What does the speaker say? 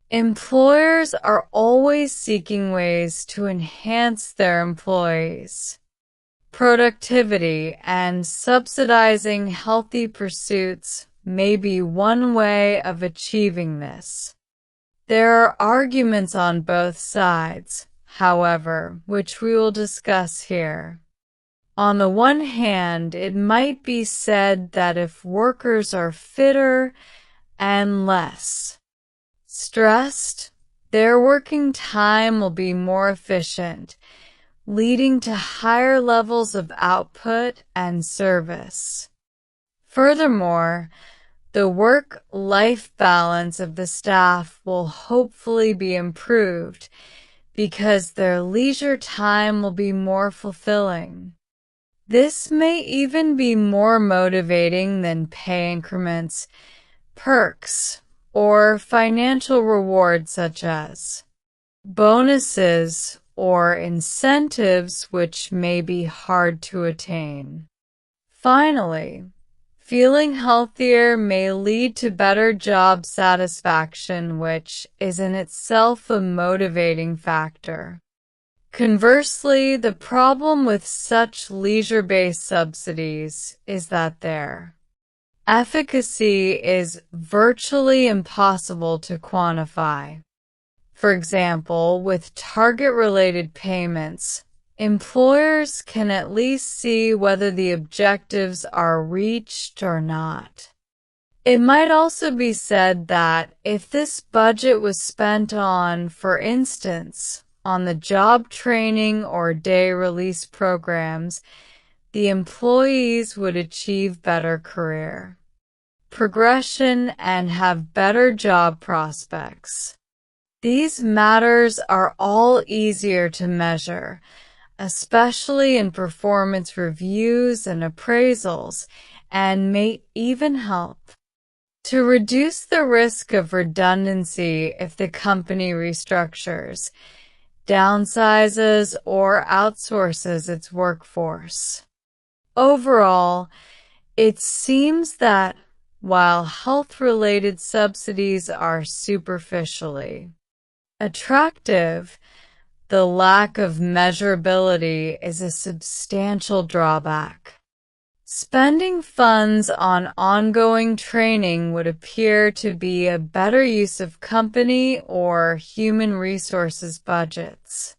Employers are always seeking ways to enhance their employees' productivity, and subsidizing healthy pursuits may be one way of achieving this. There are arguments on both sides, however, which we will discuss here. On the one hand, it might be said that if workers are fitter and less stressed, their working time will be more efficient, leading to higher levels of output and service. Furthermore, the work-life balance of the staff will hopefully be improved because their leisure time will be more fulfilling. This may even be more motivating than pay increments, perks, or financial rewards such as bonuses or incentives, which may be hard to attain. Finally, feeling healthier may lead to better job satisfaction, which is in itself a motivating factor. Conversely, the problem with such leisure-based subsidies is that their efficacy is virtually impossible to quantify. For example, with target-related payments, employers can at least see whether the objectives are reached or not. It might also be said that if this budget was spent on, for instance, on the job training or day release programs, the employees would achieve better career progression and have better job prospects. These matters are all easier to measure, especially in performance reviews and appraisals, and may even help to reduce the risk of redundancy if the company restructures, downsizes, or outsources its workforce. Overall, it seems that while health-related subsidies are superficially attractive, the lack of measurability is a substantial drawback. Spending funds on ongoing training would appear to be a better use of company or human resources budgets.